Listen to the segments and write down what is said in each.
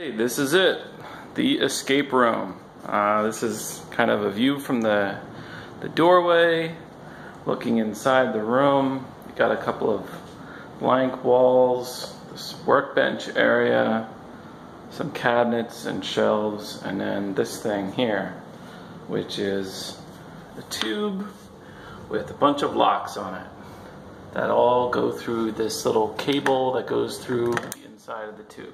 Hey, this is it, the escape room. This is kind of a view from the doorway, looking inside the room. You got a couple of blank walls, this workbench area, some cabinets and shelves, and then this thing here, which is a tube with a bunch of locks on it that all go through this little cable that goes through the inside of the tube.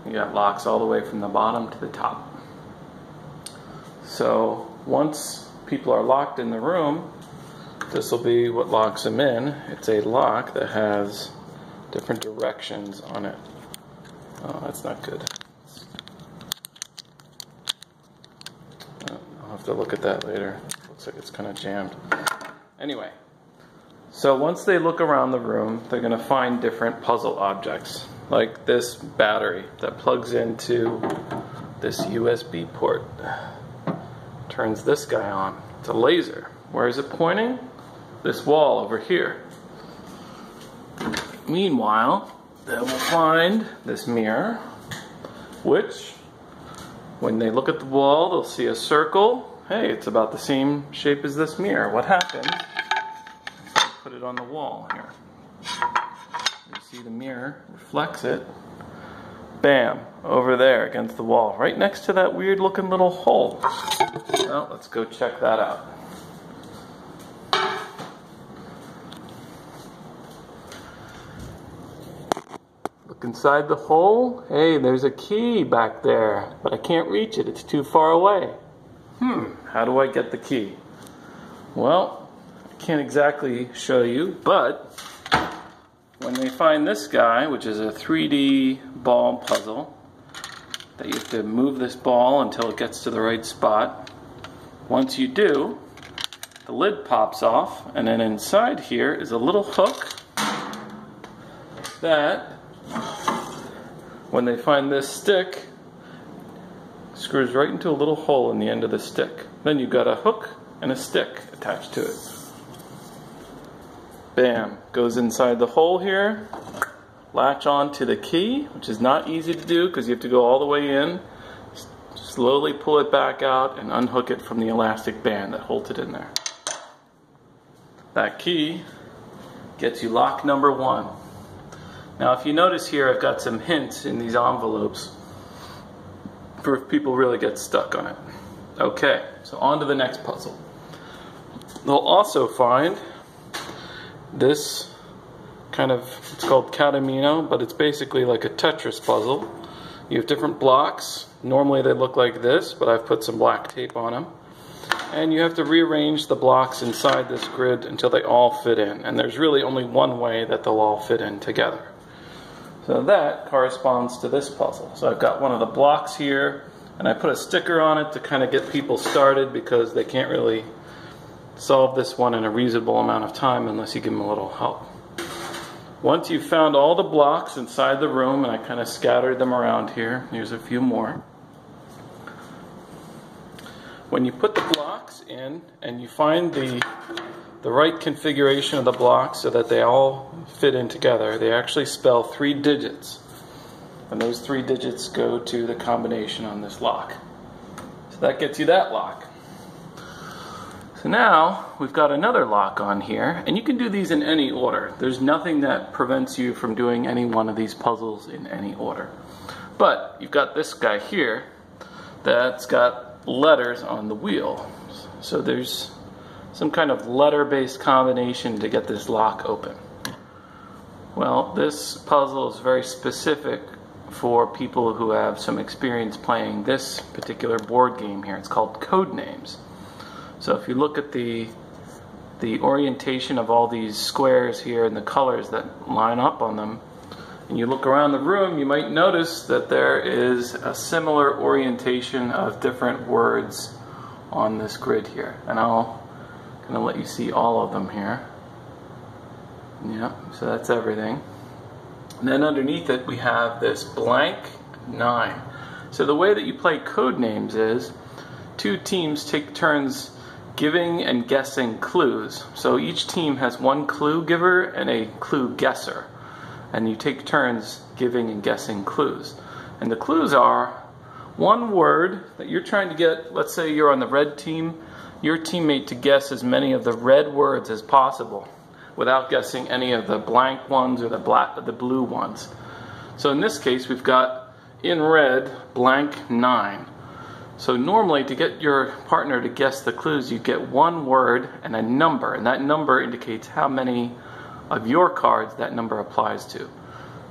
You got locks all the way from the bottom to the top. So once people are locked in the room, this will be what locks them in. It's a lock that has different directions on it. Oh, that's not good. I'll have to look at that later. Looks like it's kind of jammed. Anyway, so once they look around the room, they're going to find different puzzle objects, like this battery that plugs into this USB port. Turns this guy on. It's a laser. Where is it pointing? This wall over here. Meanwhile, they will find this mirror, which, when they look at the wall, they'll see a circle. Hey, it's about the same shape as this mirror. What happened? Put it on the wall here. You see the mirror reflects it. Bam, over there against the wall, right next to that weird looking little hole. Well, let's go check that out. Look inside the hole. Hey, there's a key back there, but I can't reach it. It's too far away. How do I get the key? Well, I can't exactly show you, but when they find this guy, which is a 3D ball puzzle, that you have to move this ball until it gets to the right spot. Once you do, the lid pops off, and then inside here is a little hook that, when they find this stick, screws right into a little hole in the end of the stick. Then you've got a hook and a stick attached to it. Bam, goes inside the hole here, latch on to the key, which is not easy to do because you have to go all the way in, slowly pull it back out and unhook it from the elastic band that holds it in there. That key gets you lock number 1. Now if you notice here, I've got some hints in these envelopes for if people really get stuck on it. Okay, so on to the next puzzle. They'll also find this kind of, it's called Catamino, but it's basically like a Tetris puzzle. You have different blocks. Normally they look like this, but I've put some black tape on them. And you have to rearrange the blocks inside this grid until they all fit in. And there's really only one way that they'll all fit in together. So that corresponds to this puzzle. So I've got one of the blocks here, and I put a sticker on it to kind of get people started because they can't really solve this one in a reasonable amount of time unless you give them a little help. Once you've found all the blocks inside the room, and I kind of scattered them around here, here's a few more. When you put the blocks in and you find the right configuration of the blocks so that they all fit in together, they actually spell 3 digits. And those 3 digits go to the combination on this lock. So that gets you that lock. So now we've got another lock on here, and you can do these in any order. There's nothing that prevents you from doing any one of these puzzles in any order. But you've got this guy here that's got letters on the wheel. So there's some kind of letter-based combination to get this lock open. Well, this puzzle is very specific for people who have some experience playing this particular board game here. It's called Codenames. So if you look at the orientation of all these squares here and the colors that line up on them, and you look around the room, you might notice that there is a similar orientation of different words on this grid here. And I'll kind of let you see all of them here. Yeah, so that's everything. And then underneath it we have this blank 9. So the way that you play Codenames is 2 teams take turns giving and guessing clues. So each team has 1 clue giver and a clue guesser. And you take turns giving and guessing clues. And the clues are one word that you're trying to get. Let's say you're on the red team, your teammate to guess as many of the red words as possible without guessing any of the blank ones or the blue ones. So in this case, we've got in red blank 9. So normally to get your partner to guess the clues, you get one word and a number, and that number indicates how many of your cards that number applies to.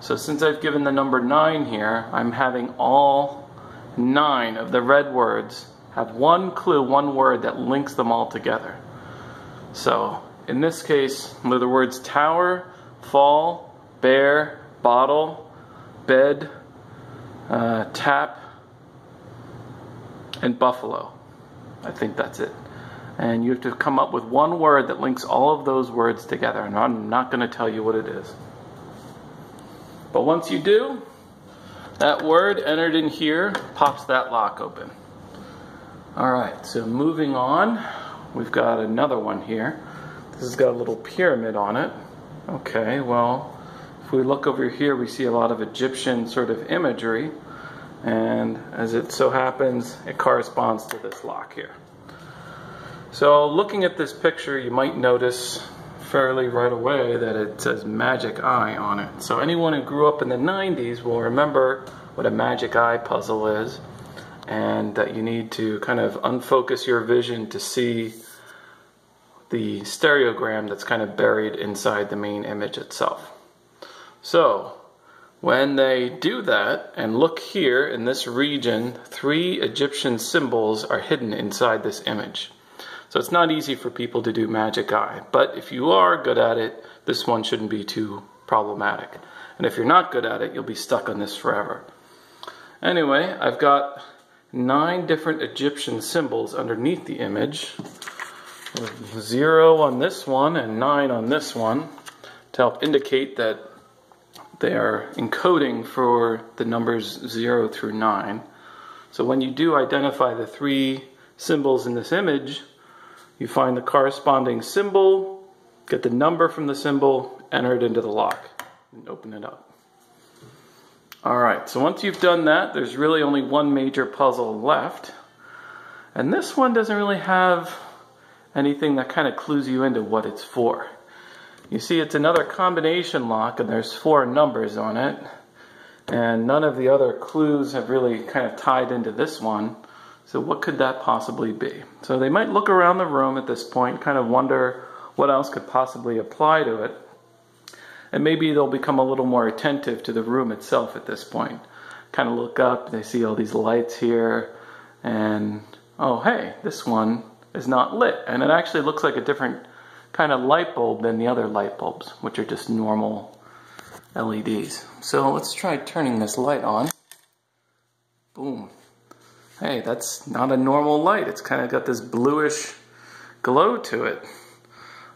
So since I've given the number 9 here, I'm having all 9 of the red words have one clue, one word that links them all together. So in this case, the words tower, fall, bear, bottle, bed, tap, and buffalo. I think that's it. And you have to come up with one word that links all of those words together, and I'm not going to tell you what it is. But once you do, that word entered in here pops that lock open. Alright, so moving on, we've got another one here. This has got a little pyramid on it. Okay, well, if we look over here, we see a lot of Egyptian sort of imagery. And as it so happens, it corresponds to this lock here. So looking at this picture, you might notice fairly right away that it says Magic Eye on it. So anyone who grew up in the 90s will remember what a Magic Eye puzzle is, and that you need to kind of unfocus your vision to see the stereogram that's kind of buried inside the main image itself. So when they do that, and look here in this region, 3 Egyptian symbols are hidden inside this image. So it's not easy for people to do Magic Eye, but if you are good at it, this one shouldn't be too problematic. And if you're not good at it, you'll be stuck on this forever. Anyway, I've got 9 different Egyptian symbols underneath the image. 0 on this one and 9 on this one to help indicate that they are encoding for the numbers 0 through 9. So when you do identify the 3 symbols in this image, you find the corresponding symbol, get the number from the symbol, enter it into the lock, and open it up. Alright, so once you've done that, there's really only one major puzzle left. And this one doesn't really have anything that kind of clues you into what it's for. You see, it's another combination lock, and there's 4 numbers on it. And none of the other clues have really kind of tied into this one. So what could that possibly be? So they might look around the room at this point, kind of wonder what else could possibly apply to it. And maybe they'll become a little more attentive to the room itself at this point. Kind of look up, they see all these lights here, and oh hey, this one is not lit. And it actually looks like a different kind of light bulb than the other light bulbs, which are just normal LEDs. So let's try turning this light on. Boom. Hey, that's not a normal light. It's kind of got this bluish glow to it.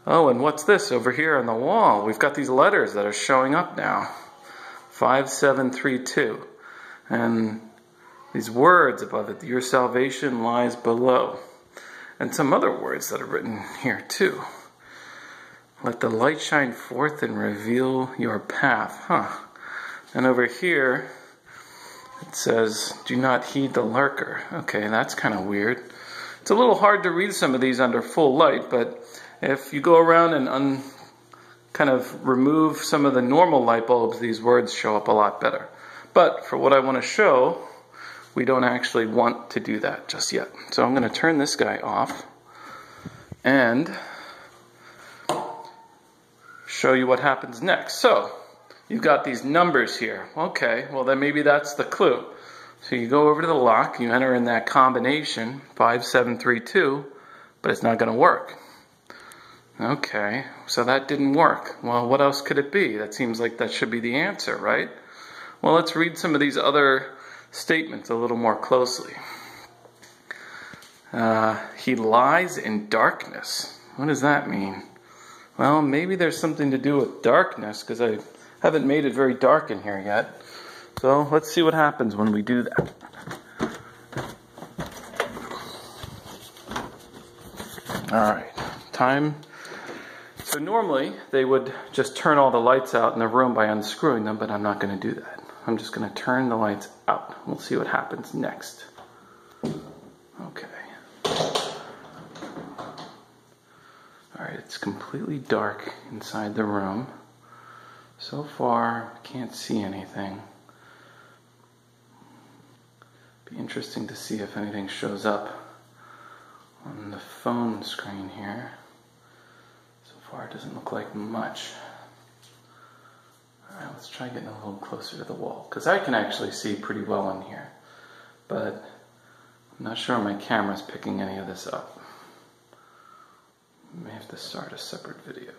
Oh, and what's this over here on the wall? We've got these letters that are showing up now. 5732. And these words above it, your salvation lies below. And some other words that are written here too. Let the light shine forth and reveal your path. And over here, it says, do not heed the lurker. Okay, that's kind of weird. It's a little hard to read some of these under full light, but if you go around and kind of remove some of the normal light bulbs, these words show up a lot better. But for what I want to show, we don't actually want to do that just yet. So I'm going to turn this guy off and show you what happens next. So you've got these numbers here. Okay, well then maybe that's the clue. So you go over to the lock, you enter in that combination, 5732, but it's not going to work. Okay, so that didn't work. Well, what else could it be? That seems like that should be the answer, right? Well, let's read some of these other statements a little more closely. He lies in darkness. What does that mean? Well, maybe there's something to do with darkness, because I haven't made it very dark in here yet. So let's see what happens when we do that. Alright, time. So normally they would just turn all the lights out in the room by unscrewing them, but I'm not going to do that. I'm just going to turn the lights out. We'll see what happens next. Okay. Alright, it's completely dark inside the room. So far, I can't see anything. Be interesting to see if anything shows up on the phone screen here. So far, it doesn't look like much. Alright, let's try getting a little closer to the wall, because I can actually see pretty well in here, but I'm not sure my camera's picking any of this up. I may have to start a separate video.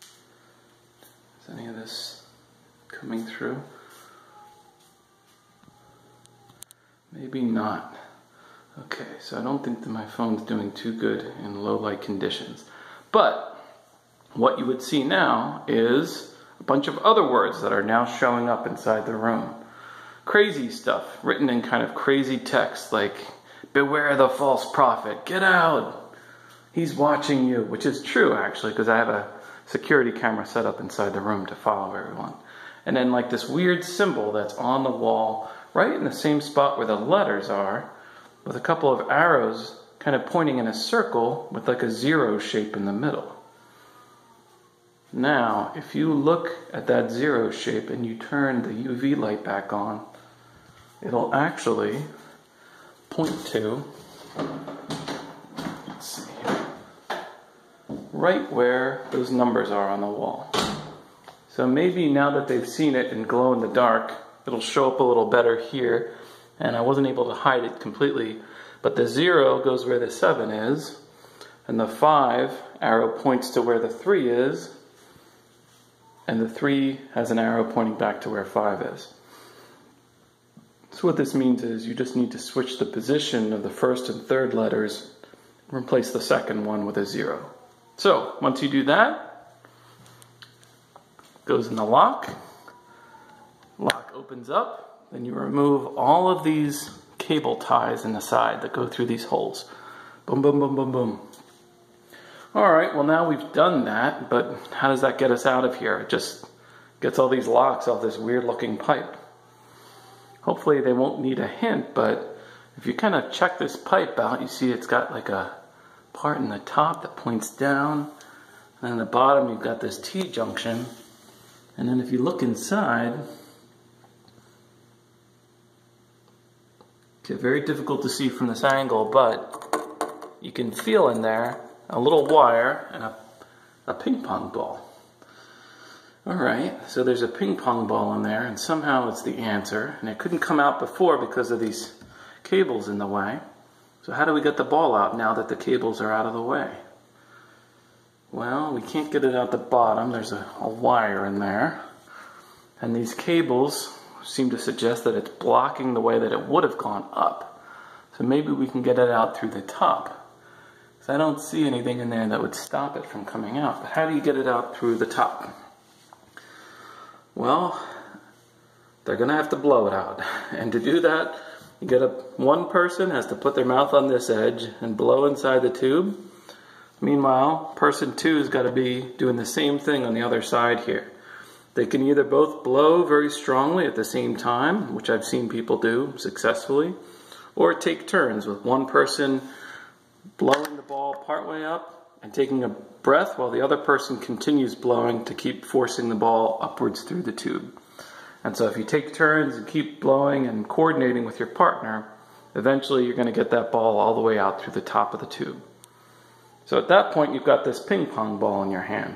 Is any of this coming through? Maybe not. Okay, so I don't think that my phone's doing too good in low light conditions. But what you would see now is a bunch of other words that are now showing up inside the room. Crazy stuff, written in kind of crazy text, like, beware the false prophet, get out, he's watching you, which is true actually, because I have a security camera set up inside the room to follow everyone. And then like this weird symbol that's on the wall, right in the same spot where the letters are, with a couple of arrows kind of pointing in a circle with like a zero shape in the middle. Now, if you look at that zero shape and you turn the UV light back on, it'll actually point to, let's see here, right where those numbers are on the wall. So maybe now that they've seen it in glow in the dark, it'll show up a little better here, and I wasn't able to hide it completely, but the 0 goes where the 7 is, and the 5 arrow points to where the 3 is, and the 3 has an arrow pointing back to where 5 is. So what this means is you just need to switch the position of the first and third letters and replace the second one with a 0. So once you do that, it goes in the lock. Lock opens up, then you remove all of these cable ties in the side that go through these holes. Boom, boom, boom, boom, boom. Alright, well now we've done that, but how does that get us out of here? It just gets all these locks off this weird looking pipe. Hopefully they won't need a hint, but if you kind of check this pipe out, you see it's got like a part in the top that points down, and in the bottom you've got this T-junction, and then if you look inside, it's very difficult to see from this angle, but you can feel in there a little wire and a ping pong ball. Alright, so there's a ping pong ball in there, and somehow it's the answer, and it couldn't come out before because of these cables in the way. So how do we get the ball out now that the cables are out of the way? Well, we can't get it out the bottom. There's a wire in there, and these cables seem to suggest that it's blocking the way that it would have gone up. So maybe we can get it out through the top. So I don't see anything in there that would stop it from coming out. But how do you get it out through the top? Well, they're going to have to blow it out. And to do that, you get one person has to put their mouth on this edge and blow inside the tube. Meanwhile, person 2 has got to be doing the same thing on the other side here. They can either both blow very strongly at the same time, which I've seen people do successfully, or take turns with one person blowing the ball partway up and taking a breath while the other person continues blowing to keep forcing the ball upwards through the tube. And so if you take turns and keep blowing and coordinating with your partner, eventually you're going to get that ball all the way out through the top of the tube. So at that point you've got this ping pong ball in your hand.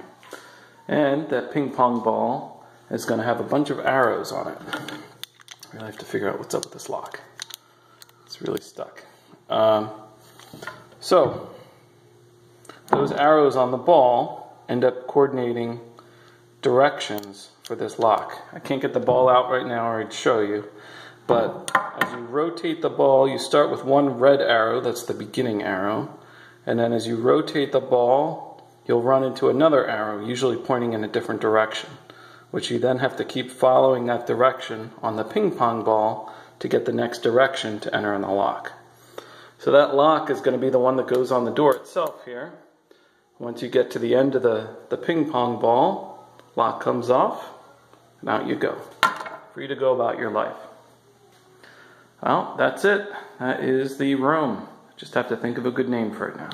And that ping pong ball is going to have a bunch of arrows on it. I really have to figure out what's up with this lock. It's really stuck. So those arrows on the ball end up coordinating directions for this lock. I can't get the ball out right now or I'd show you, but as you rotate the ball, you start with one red arrow, that's the beginning arrow, and then as you rotate the ball, you'll run into another arrow, usually pointing in a different direction, which you then have to keep following that direction on the ping pong ball to get the next direction to enter in the lock. So that lock is going to be the one that goes on the door itself here. Once you get to the end of the ping pong ball, lock comes off, and out you go. Free to go about your life. Well, that's it. That is the room. Just have to think of a good name for it now.